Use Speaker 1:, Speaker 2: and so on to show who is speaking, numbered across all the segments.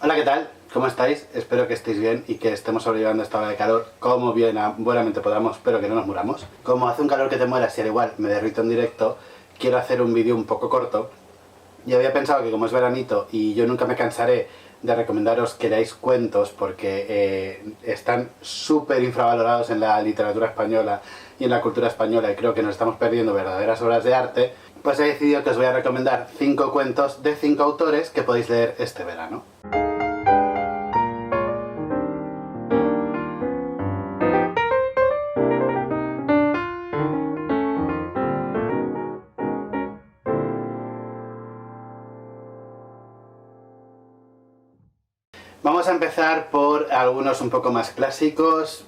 Speaker 1: Hola, ¿qué tal? ¿Cómo estáis? Espero que estéis bien y que estemos sobrellevando esta ola de calor como buenamente podamos, pero que no nos muramos. Como hace un calor que te mueras y al igual me derrito en directo, quiero hacer un vídeo un poco corto. Y había pensado que como es veranito y yo nunca me cansaré de recomendaros que leáis cuentos porque están súper infravalorados en la literatura española y en la cultura española y creo que nos estamos perdiendo verdaderas obras de arte, pues he decidido que os voy a recomendar 5 cuentos de 5 autores que podéis leer este verano. Vamos a empezar por algunos un poco más clásicos.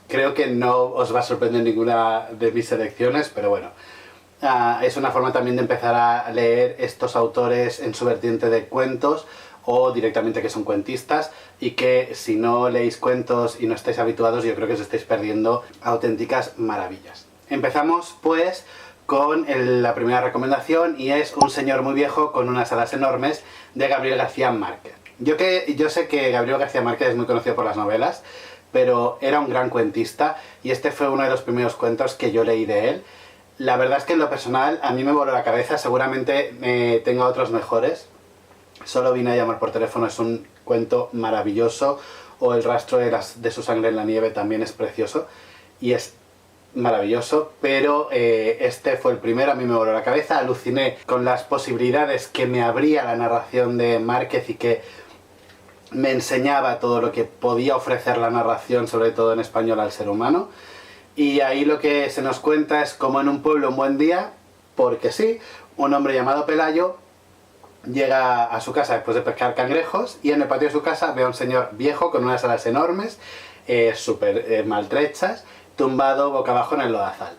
Speaker 1: Creo que no os va a sorprender ninguna de mis selecciones, pero bueno. Es una forma también de empezar a leer estos autores en su vertiente de cuentos o directamente que son cuentistas y que si no leéis cuentos y no estáis habituados yo creo que os estáis perdiendo auténticas maravillas. Empezamos pues con la primera recomendación y es Un señor muy viejo con unas alas enormes de Gabriel García Márquez. Yo sé que Gabriel García Márquez es muy conocido por las novelas, pero era un gran cuentista y este fue uno de los primeros cuentos que yo leí de él. La verdad es que en lo personal a mí me voló la cabeza, seguramente tenga otros mejores. Solo vine a llamar por teléfono, es un cuento maravilloso, o El rastro de su sangre en la nieve también es precioso y es maravilloso, pero este fue el primero, a mí me voló la cabeza, aluciné con las posibilidades que me abría la narración de Márquez y que me enseñaba todo lo que podía ofrecer la narración, sobre todo en español, al ser humano. Y ahí lo que se nos cuenta es como en un pueblo un buen día, porque sí, un hombre llamado Pelayo llega a su casa después de pescar cangrejos y en el patio de su casa ve a un señor viejo con unas alas enormes, súper maltrechas, tumbado boca abajo en el lodazal.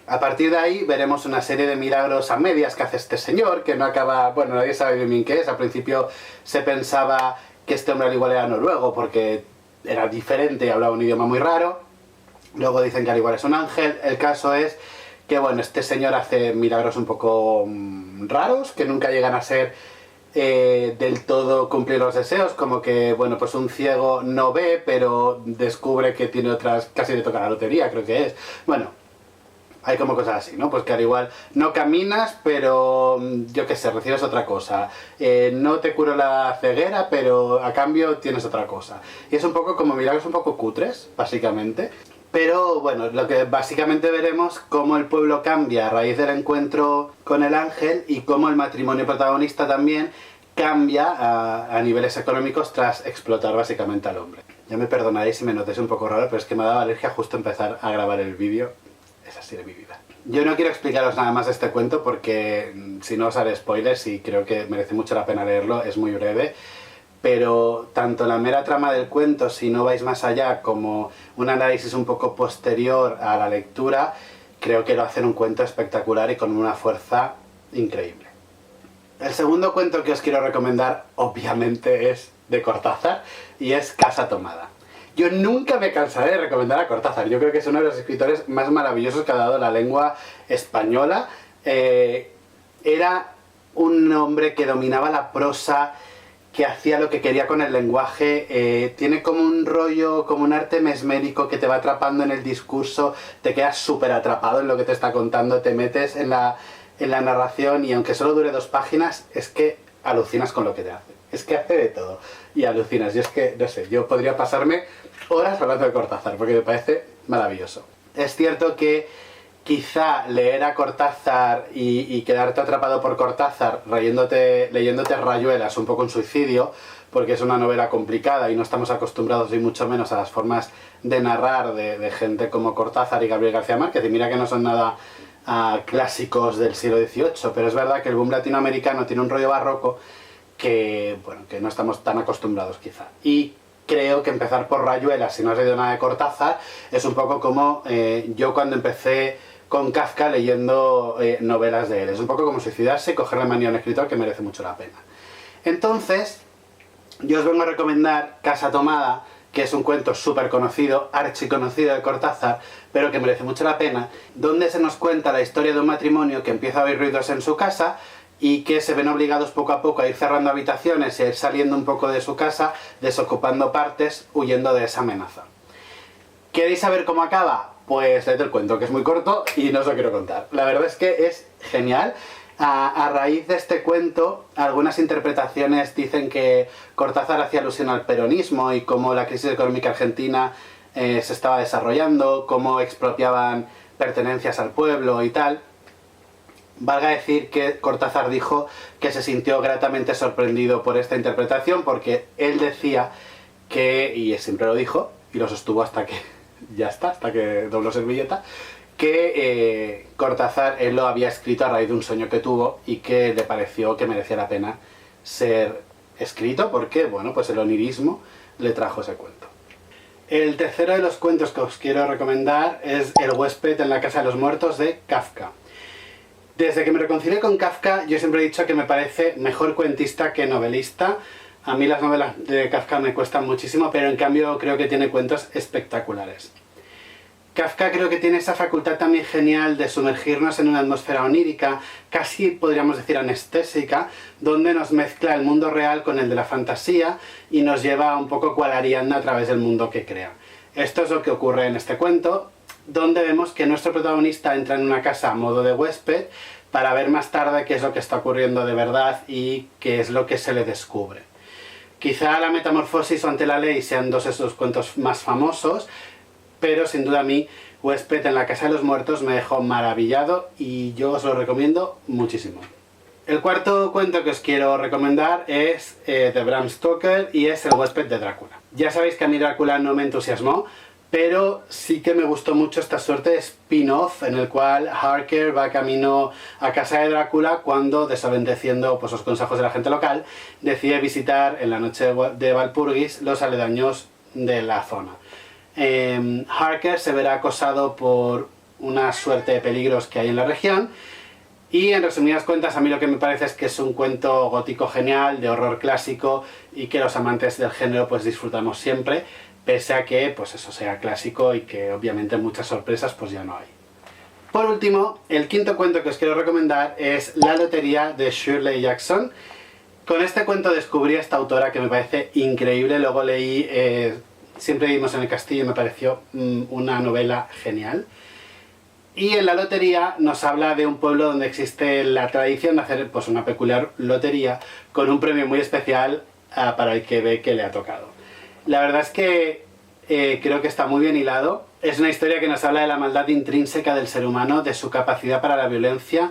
Speaker 1: A partir de ahí veremos una serie de milagros a medias que hace este señor, que no acaba, bueno, nadie sabe bien qué es. Al principio se pensaba que este hombre al igual era noruego porque era diferente y hablaba un idioma muy raro. Luego dicen que al igual es un ángel. El caso es que, bueno, este señor hace milagros un poco raros, que nunca llegan a ser del todo cumplir los deseos, como que, bueno, pues un ciego no ve, pero descubre que tiene otras, casi le toca la lotería, creo que es. Bueno, hay como cosas así, ¿no? Pues que al igual no caminas, pero yo qué sé, recibes otra cosa. No te curo la ceguera, pero a cambio tienes otra cosa. Y es un poco como milagros un poco cutres, básicamente. Pero bueno, lo que básicamente veremos cómo el pueblo cambia a raíz del encuentro con el ángel y cómo el matrimonio protagonista también cambia a niveles económicos tras explotar básicamente al hombre. Ya me perdonaréis si me notéis un poco raro, pero es que me ha dado alergia justo empezar a grabar el vídeo. Es así de mi vida. Yo no quiero explicaros nada más de este cuento porque si no os haré spoilers y creo que merece mucho la pena leerlo, es muy breve. Pero tanto la mera trama del cuento, si no vais más allá, como un análisis un poco posterior a la lectura, creo que lo hacen un cuento espectacular y con una fuerza increíble. El segundo cuento que os quiero recomendar, obviamente, es de Cortázar y es Casa Tomada. Yo nunca me cansaré de recomendar a Cortázar. Yo creo que es uno de los escritores más maravillosos que ha dado la lengua española. Era un hombre que dominaba la prosa, que hacía lo que quería con el lenguaje, tiene como un rollo, como un arte mesmérico que te va atrapando en el discurso, te quedas súper atrapado en lo que te está contando, te metes en la narración y aunque solo dure 2 páginas, es que alucinas con lo que te hace. Es que hace de todo y alucinas. Y es que, no sé, yo podría pasarme horas hablando de Cortázar porque me parece maravilloso. Es cierto que quizá leer a Cortázar y quedarte atrapado por Cortázar leyéndote Rayuela un poco un suicidio, porque es una novela complicada y no estamos acostumbrados ni mucho menos a las formas de narrar de gente como Cortázar y Gabriel García Márquez, y mira que no son nada clásicos del siglo XVIII, pero es verdad que el boom latinoamericano tiene un rollo barroco que, bueno, que no estamos tan acostumbrados quizá. Y creo que empezar por Rayuela, si no has leído nada de Cortázar, es un poco como yo cuando empecé con Kafka leyendo novelas de él. Es un poco como suicidarse y cogerle manía a un escritor que merece mucho la pena. Entonces, yo os vengo a recomendar Casa Tomada, que es un cuento súper conocido, archiconocido de Cortázar, pero que merece mucho la pena, donde se nos cuenta la historia de un matrimonio que empieza a oír ruidos en su casa, y que se ven obligados poco a poco a ir cerrando habitaciones y a ir saliendo un poco de su casa, desocupando partes, huyendo de esa amenaza. ¿Queréis saber cómo acaba? Pues leed el cuento, que es muy corto y no os lo quiero contar. La verdad es que es genial. A raíz de este cuento, algunas interpretaciones dicen que Cortázar hacía alusión al peronismo y cómo la crisis económica argentina se estaba desarrollando, cómo expropiaban pertenencias al pueblo y tal. Valga decir que Cortázar dijo que se sintió gratamente sorprendido por esta interpretación, porque él decía que, y siempre lo dijo, y lo sostuvo hasta que ya está, hasta que dobló servilleta, que Cortázar él lo había escrito a raíz de un sueño que tuvo y que le pareció que merecía la pena ser escrito porque, bueno, pues el onirismo le trajo ese cuento. El tercero de los cuentos que os quiero recomendar es El huésped en la casa de los muertos de Kafka. Desde que me reconcilié con Kafka, yo siempre he dicho que me parece mejor cuentista que novelista. A mí las novelas de Kafka me cuestan muchísimo, pero en cambio creo que tiene cuentos espectaculares. Kafka creo que tiene esa facultad también genial de sumergirnos en una atmósfera onírica, casi podríamos decir anestésica, donde nos mezcla el mundo real con el de la fantasía y nos lleva un poco cual Ariadna a través del mundo que crea. Esto es lo que ocurre en este cuento, donde vemos que nuestro protagonista entra en una casa a modo de huésped para ver más tarde qué es lo que está ocurriendo de verdad y qué es lo que se le descubre. Quizá La metamorfosis o Ante la ley sean dos de esos cuentos más famosos, pero sin duda a mí Huésped en la casa de los muertos me dejó maravillado y yo os lo recomiendo muchísimo. El cuarto cuento que os quiero recomendar es de Bram Stoker y es El huésped de Drácula. Ya sabéis que a mí Drácula no me entusiasmó, pero sí que me gustó mucho esta suerte de spin-off en el cual Harker va camino a casa de Drácula cuando, desobedeciendo pues, los consejos de la gente local, decide visitar en la noche de Walpurgis los aledaños de la zona. Harker se verá acosado por una suerte de peligros que hay en la región y en resumidas cuentas a mí lo que me parece es que es un cuento gótico genial, de horror clásico y que los amantes del género pues disfrutamos siempre, pese a que pues eso sea clásico y que obviamente muchas sorpresas pues ya no hay. Por último, el quinto cuento que os quiero recomendar es La lotería de Shirley Jackson. Con este cuento descubrí a esta autora que me parece increíble, luego leí Siempre vivimos en el castillo y me pareció una novela genial. Y en La lotería nos habla de un pueblo donde existe la tradición de hacer pues, una peculiar lotería con un premio muy especial para el que ve que le ha tocado. La verdad es que creo que está muy bien hilado. Es una historia que nos habla de la maldad intrínseca del ser humano, de su capacidad para la violencia,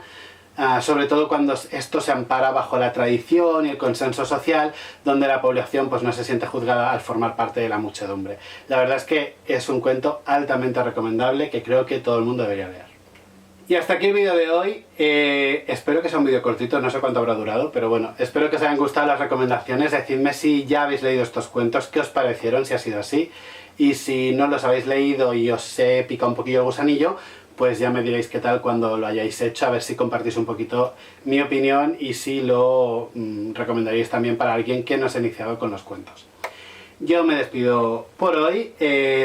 Speaker 1: sobre todo cuando esto se ampara bajo la tradición y el consenso social, donde la población pues, no se siente juzgada al formar parte de la muchedumbre. La verdad es que es un cuento altamente recomendable que creo que todo el mundo debería leer. Y hasta aquí el vídeo de hoy. Espero que sea un vídeo cortito, no sé cuánto habrá durado, pero bueno, espero que os hayan gustado las recomendaciones. Decidme si ya habéis leído estos cuentos, qué os parecieron, si ha sido así. Y si no los habéis leído y os he picado un poquillo el gusanillo, pues ya me diréis qué tal cuando lo hayáis hecho, a ver si compartís un poquito mi opinión y si lo recomendaríais también para alguien que no se ha iniciado con los cuentos. Yo me despido por hoy.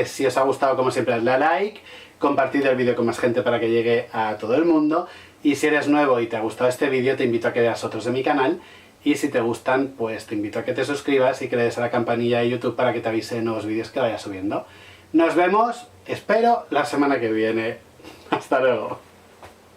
Speaker 1: Si os ha gustado, como siempre, dadle a like, compartid el vídeo con más gente para que llegue a todo el mundo, y si eres nuevo y te ha gustado este vídeo, te invito a que veas otros de mi canal, y si te gustan, pues te invito a que te suscribas y que le des a la campanilla de YouTube para que te avise de nuevos vídeos que vaya subiendo. Nos vemos, espero, la semana que viene. Hasta luego.